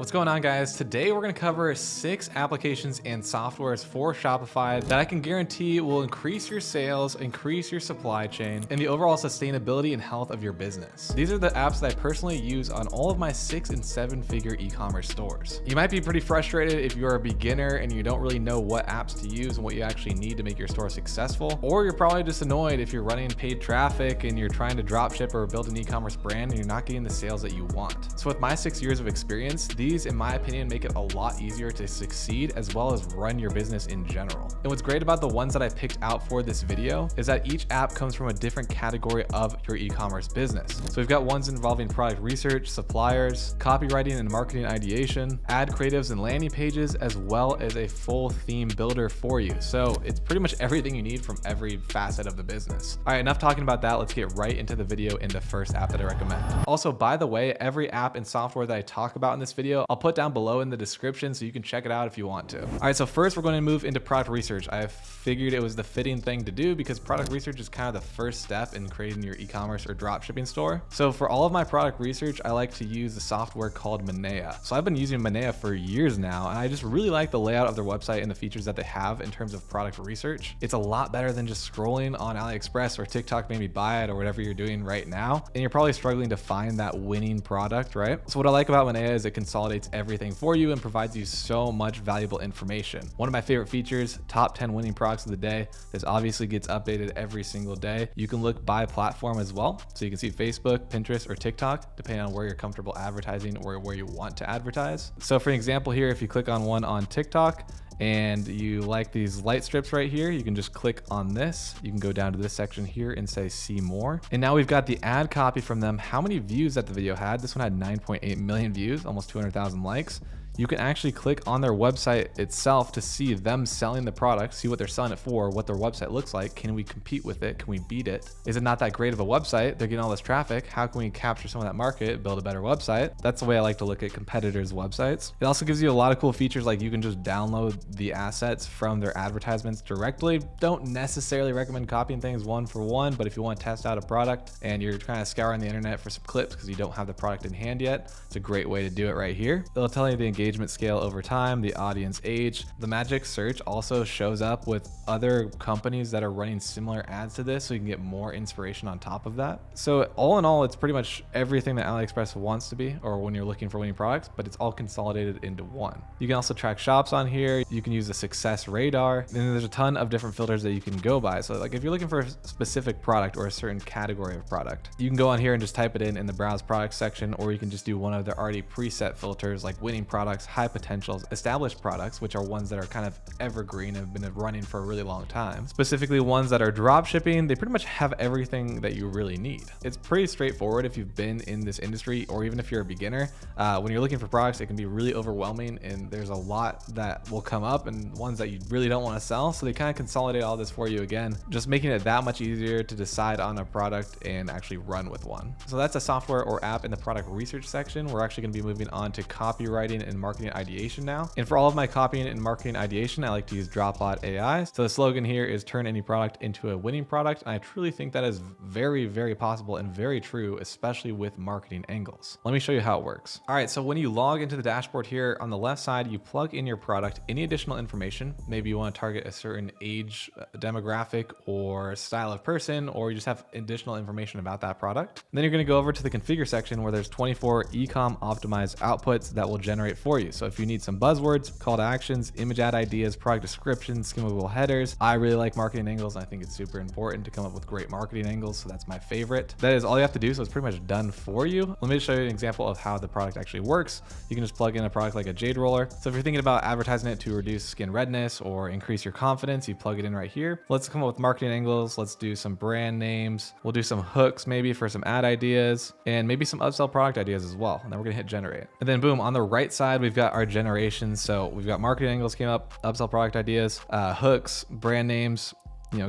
What's going on, guys? Today we're going to cover 6 applications and softwares for Shopify that I can guarantee will increase your sales, increase your supply chain, and the overall sustainability and health of your business. These are the apps that I personally use on all of my 6 and 7-figure e-commerce stores. You might be pretty frustrated if you're a beginner and you don't really know what apps to use and what you actually need to make your store successful, or you're probably just annoyed if you're running paid traffic and you're trying to dropship or build an e-commerce brand and you're not getting the sales that you want. So with my 6 years of experience, these, in my opinion, make it a lot easier to succeed as well as run your business in general. And what's great about the ones that I picked out for this video is that each app comes from a different category of your e-commerce business. So we've got ones involving product research, suppliers, copywriting and marketing ideation, ad creatives and landing pages, as well as a full theme builder for you. So it's pretty much everything you need from every facet of the business. All right, enough talking about that. Let's get right into the video in the first app that I recommend. Also, by the way, every app and software that I talk about in this video, I'll put down below in the description so you can check it out if you want to. All right, so first we're going to move into product research. I figured it was the fitting thing to do because product research is kind of the first step in creating your e-commerce or dropshipping store. So for all of my product research, I like to use the software called Manea. So I've been using Manea for years now, and I just really like the layout of their website and the features that they have in terms of product research. It's a lot better than just scrolling on AliExpress or TikTok, maybe buy it or whatever you're doing right now. And you're probably struggling to find that winning product, right? So what I like about Manea is it consolidates everything for you and provides you so much valuable information. One of my favorite features, top 10 winning products of the day. This obviously gets updated every single day. You can look by platform as well. So you can see Facebook, Pinterest, or TikTok, depending on where you're comfortable advertising or where you want to advertise. So for example here, if you click on one on TikTok, and you like these light strips right here, you can just click on this. You can go down to this section here and say see more. And now we've got the ad copy from them, how many views that the video had. This one had 9.8 million views, almost 200,000 likes. You can actually click on their website itself to see them selling the product, see what they're selling it for, what their website looks like. Can we compete with it? Can we beat it? Is it not that great of a website? They're getting all this traffic. How can we capture some of that market, build a better website? That's the way I like to look at competitors' websites. It also gives you a lot of cool features, like you can just download the assets from their advertisements directly. Don't necessarily recommend copying things one for one, but if you want to test out a product and you're kind of scouring the internet for some clips because you don't have the product in hand yet, it's a great way to do it right here. They'll tell you the engagement scale over time, the audience age. The magic search also shows up with other companies that are running similar ads to this, so you can get more inspiration on top of that. So all in all, it's pretty much everything that AliExpress wants to be, or when you're looking for winning products, but it's all consolidated into one. You can also track shops on here. You can use the success radar, and then there's a ton of different filters that you can go by. So like if you're looking for a specific product or a certain category of product, you can go on here and just type it in the browse products section, or you can just do one of the already preset filters like winning products, high potentials, established products, which are ones that are kind of evergreen and have been running for a really long time. Specifically ones that are drop shipping, they pretty much have everything that you really need. It's pretty straightforward if you've been in this industry, or even if you're a beginner. When you're looking for products, it can be really overwhelming and there's a lot that will come up and ones that you really don't want to sell. So they kind of consolidate all this for you again, just making it that much easier to decide on a product and actually run with one. So that's a software or app in the product research section. We're actually going to be moving on to copywriting and marketing ideation now. And for all of my copying and marketing ideation, I like to use Dropbotai. So the slogan here is turn any product into a winning product. And I truly think that is very, very possible and very true, especially with marketing angles. Let me show you how it works. All right, so when you log into the dashboard here on the left side, you plug in your product, any additional information. Maybe you want to target a certain age demographic or style of person, or you just have additional information about that product. And then you're going to go over to the configure section where there's 24 ecom optimized outputs that will generate for you. So if you need some buzzwords, call to actions, image ad ideas, product descriptions, skimmable headers. I really like marketing angles. I think it's super important to come up with great marketing angles. So that's my favorite. That is all you have to do. So it's pretty much done for you. Let me show you an example of how the product actually works. You can just plug in a product like a jade roller. So if you're thinking about advertising it to reduce skin redness or increase your confidence, you plug it in right here. Let's come up with marketing angles. Let's do some brand names. We'll do some hooks maybe for some ad ideas and maybe some upsell product ideas as well. And then we're gonna hit generate. And then boom, on the right side, we've got our generation. So we've got marketing angles came up, upsell product ideas, hooks, brand names,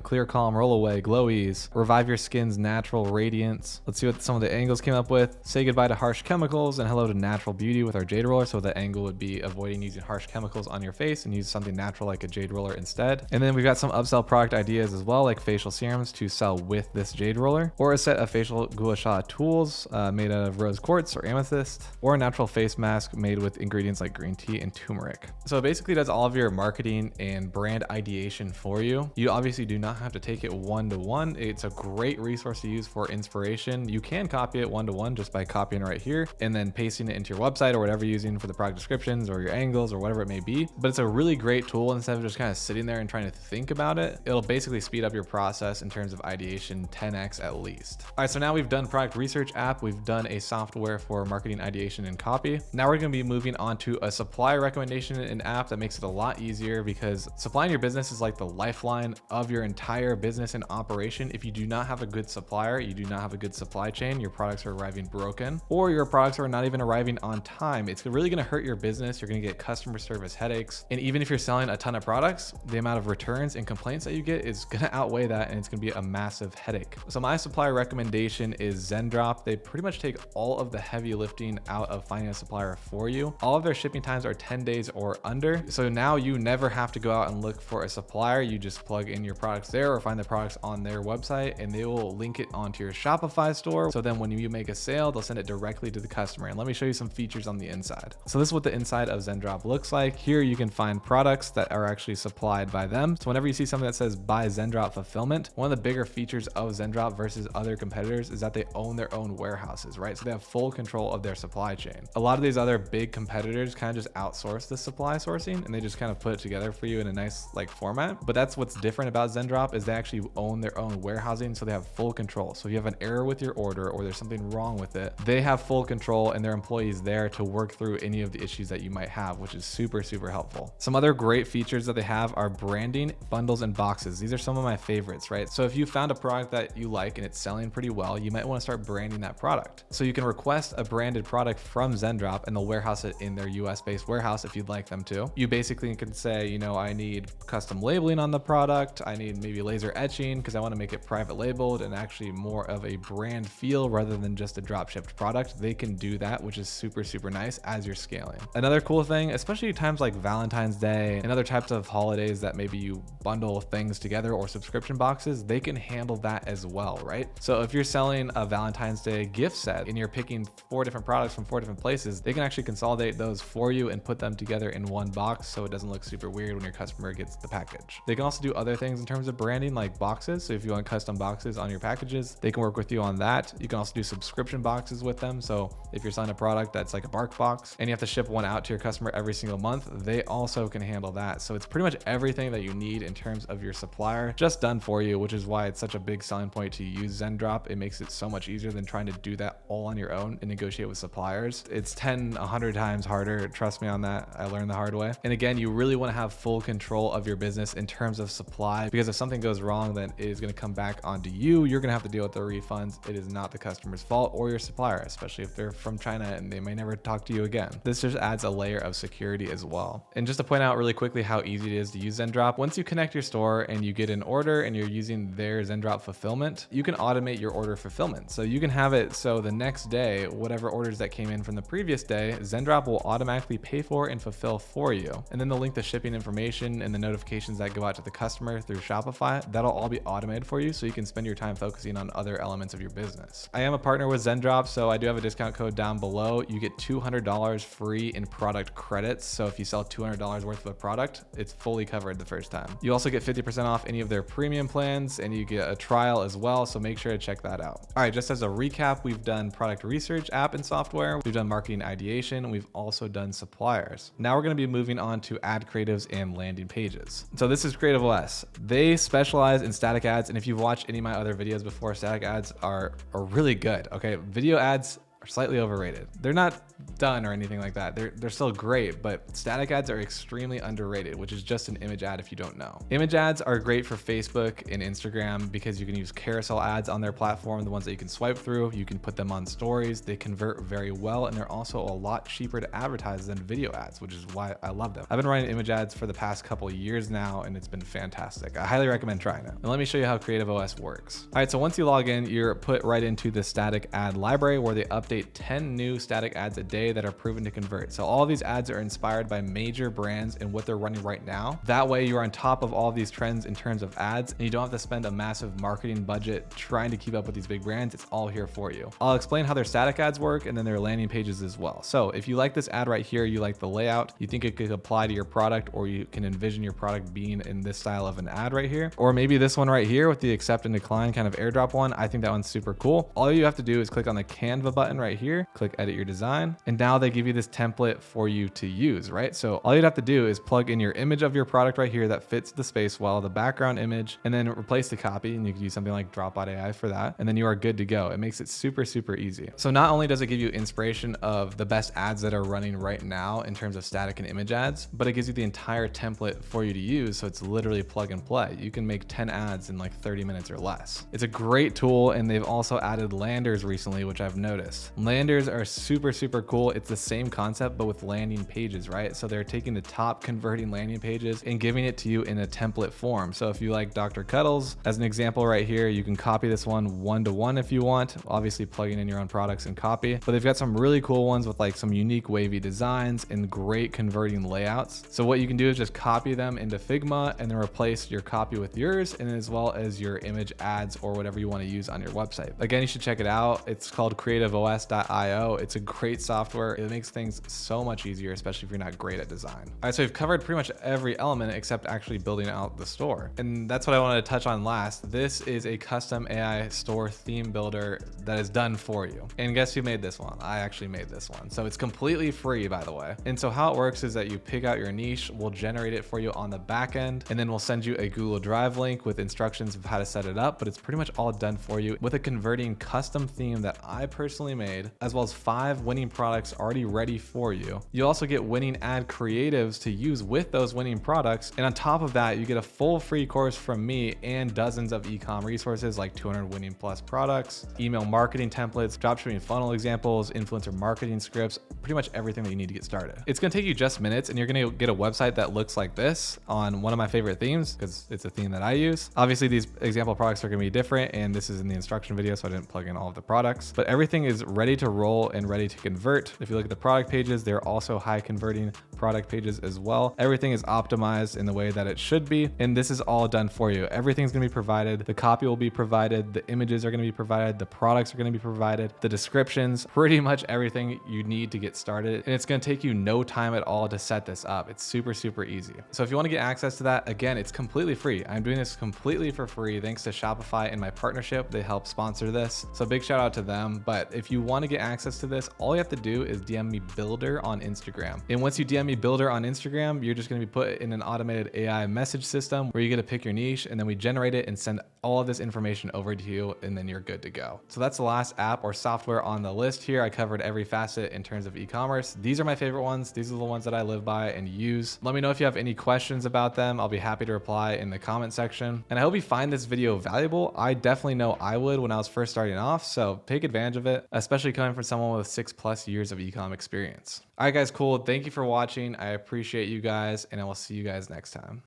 clear, calm, roll away, glow ease, revive your skin's natural radiance. Let's see what some of the angles came up with. Say goodbye to harsh chemicals and hello to natural beauty with our jade roller. So the angle would be avoiding using harsh chemicals on your face and use something natural like a jade roller instead. And then we've got some upsell product ideas as well, like facial serums to sell with this jade roller, or a set of facial gua sha tools made out of rose quartz or amethyst, or a natural face mask made with ingredients like green tea and turmeric. So it basically does all of your marketing and brand ideation for you. You obviously do not have to take it one-to-one. It's a great resource to use for inspiration. You can copy it one-to-one just by copying right here and then pasting it into your website or whatever you're using for the product descriptions or your angles or whatever it may be. But it's a really great tool. Instead of just kind of sitting there and trying to think about it, it'll basically speed up your process in terms of ideation 10x at least. All right, so now we've done product research app. We've done a software for marketing ideation and copy. Now we're going to be moving on to a supplier recommendation and app that makes it a lot easier, because supplying your business is like the lifeline of your entire business and operation. If you do not have a good supplier, you do not have a good supply chain, your products are arriving broken, or your products are not even arriving on time. It's really going to hurt your business. You're going to get customer service headaches. And even if you're selling a ton of products, the amount of returns and complaints that you get is going to outweigh that, and it's going to be a massive headache. So my supplier recommendation is Zendrop. They pretty much take all of the heavy lifting out of finding a supplier for you. All of their shipping times are 10 days or under. So now you never have to go out and look for a supplier. You just plug in your products there or find the products on their website, and they will link it onto your Shopify store. So then when you make a sale, they'll send it directly to the customer. And let me show you some features on the inside. So this is what the inside of Zendrop looks like. Here you can find products that are actually supplied by them. So whenever you see something that says by Zendrop fulfillment, one of the bigger features of Zendrop versus other competitors is that they own their own warehouses, right? So they have full control of their supply chain. A lot of these other big competitors kind of just outsource the supply sourcing, and they just kind of put it together for you in a nice format. But that's what's different about Zendrop, is they actually own their own warehousing. So they have full control. So if you have an error with your order or there's something wrong with it, they have full control and their employees there to work through any of the issues that you might have, which is super, super helpful. Some other great features that they have are branding, bundles, and boxes. These are some of my favorites, right? So if you found a product that you like and it's selling pretty well, you might want to start branding that product. So you can request a branded product from Zendrop and they'll warehouse it in their US-based warehouse if you'd like them to. You basically can say, I need custom labeling on the product. I need maybe laser etching because I want to make it private labeled and actually more of a brand feel rather than just a drop shipped product. They can do that, which is super, super nice as you're scaling. Another cool thing, especially times like Valentine's Day and other types of holidays that maybe you bundle things together or subscription boxes, they can handle that as well, right? So if you're selling a Valentine's Day gift set and you're picking 4 different products from 4 different places, they can actually consolidate those for you and put them together in one box so it doesn't look super weird when your customer gets the package. They can also do other things in terms of branding, like boxes. So if you want custom boxes on your packages, they can work with you on that. You can also do subscription boxes with them. So if you're selling a product that's like a bark box and you have to ship one out to your customer every single month, they also can handle that. So it's pretty much everything that you need in terms of your supplier just done for you, which is why it's such a big selling point to use Zendrop. It makes it so much easier than trying to do that all on your own and negotiate with suppliers. It's 100 times harder. Trust me on that. I learned the hard way. And again, you really want to have full control of your business in terms of supply, because if something goes wrong, then it is going to come back onto you. You're going to have to deal with the refunds. It is not the customer's fault or your supplier, especially if they're from China and they may never talk to you again. This just adds a layer of security as well. And just to point out really quickly how easy it is to use Zendrop, once you connect your store and you get an order and you're using their Zendrop fulfillment, you can automate your order fulfillment. So you can have it so the next day, whatever orders that came in from the previous day, Zendrop will automatically pay for and fulfill for you. And then they'll link the shipping information and the notifications that go out to the customer through Shopify. That'll all be automated for you so you can spend your time focusing on other elements of your business. I am a partner with Zendrop, so I do have a discount code down below. You get $200 free in product credits. So if you sell $200 worth of a product, it's fully covered the first time. You also get 50% off any of their premium plans, and you get a trial as well. So make sure to check that out. All right, just as a recap, we've done product research, app and software. We've done marketing ideation. We've also done suppliers. Now we're going to be moving on to ad creatives and landing pages. So this is Creative OS. They specialize in static ads. And if you've watched any of my other videos before, static ads are really good. Okay. Video ads are slightly overrated. They're not done or anything like that. They're still great, but static ads are extremely underrated, which is just an image ad if you don't know. Image ads are great for Facebook and Instagram because you can use carousel ads on their platform, the ones that you can swipe through. You can put them on stories. They convert very well, and they're also a lot cheaper to advertise than video ads, which is why I love them. I've been running image ads for the past couple of years now, and it's been fantastic. I highly recommend trying it. And let me show you how Creative OS works. All right, so once you log in, you're put right into the static ad library where they update 10 new static ads a day that are proven to convert. So all of these ads are inspired by major brands and what they're running right now. That way you're on top of all of these trends in terms of ads, and you don't have to spend a massive marketing budget trying to keep up with these big brands. It's all here for you. I'll explain how their static ads work and then their landing pages as well. So if you like this ad right here, you like the layout, you think it could apply to your product, or you can envision your product being in this style of an ad right here, or maybe this one right here with the accept and decline kind of airdrop one, I think that one's super cool. All you have to do is click on the Canva button right here, click edit your design, and now they give you this template for you to use, right? So all you'd have to do is plug in your image of your product right here that fits the space well, the background image, and then replace the copy, and you can use something like Dropbotai for that, and then you are good to go. It makes it super, super easy. So not only does it give you inspiration of the best ads that are running right now in terms of static and image ads, but it gives you the entire template for you to use, so it's literally plug and play. You can make 10 ads in like 30 minutes or less. It's a great tool, and they've also added landers recently, which I've noticed. Landers are super, super cool. It's the same concept, but with landing pages, right? So they're taking the top converting landing pages and giving it to you in a template form. So if you like Dr. Cuddles, as an example right here, you can copy this one to one if you want, obviously plugging in your own products and copy, but they've got some really cool ones with like some unique wavy designs and great converting layouts. So what you can do is just copy them into Figma and then replace your copy with yours, and as well as your image ads or whatever you want to use on your website. Again, you should check it out. It's called creativeos.io. It's a great software. It makes things so much easier, especially if you're not great at design. All right, so we've covered pretty much every element except actually building out the store. And that's what I wanted to touch on last. This is a custom AI store theme builder that is done for you. And guess who made this one? I actually made this one. So it's completely free, by the way. And so how it works is that you pick out your niche, we'll generate it for you on the back end, and then we'll send you a Google Drive link with instructions of how to set it up, but it's pretty much all done for you with a converting custom theme that I personally made, as well as 5 winning products already ready for you. You also get winning ad creatives to use with those winning products. And on top of that, you get a full free course from me and dozens of e-com resources like 200 winning plus products, email marketing templates, dropshipping funnel examples, influencer marketing scripts, pretty much everything that you need to get started. It's gonna take you just minutes, and you're gonna get a website that looks like this on one of my favorite themes because it's a theme that I use. Obviously, these example products are gonna be different, and this is in the instruction video, so I didn't plug in all of the products, but everything is ready to roll and ready to convert. If you look at the product pages, they're also high converting product pages as well. Everything is optimized in the way that it should be, and this is all done for you. Everything's gonna be provided. The copy will be provided. The images are gonna be provided. The products are gonna be provided. The descriptions, pretty much everything you need to get started. And it's gonna take you no time at all to set this up. It's super, super easy. So if you wanna get access to that, again, it's completely free. I'm doing this completely for free thanks to Shopify and my partnership. They help sponsor this. So big shout out to them. But if you wanna get access to this, all you have to do is DM me Builder on Instagram. And once you DM me Builder on Instagram, you're just gonna be put in an automated AI message system where you get to pick your niche, and then we generate it and send all of this information over to you, and then you're good to go. So that's the last app or software on the list here. I covered every facet in terms of e-commerce. These are my favorite ones. These are the ones that I live by and use. Let me know if you have any questions about them. I'll be happy to reply in the comment section. And I hope you find this video valuable. I definitely know I would when I was first starting off, so take advantage of it, especially coming from someone with 6+ years of e-com experience. All right, guys, cool. Thank you for watching. I appreciate you guys, and I will see you guys next time.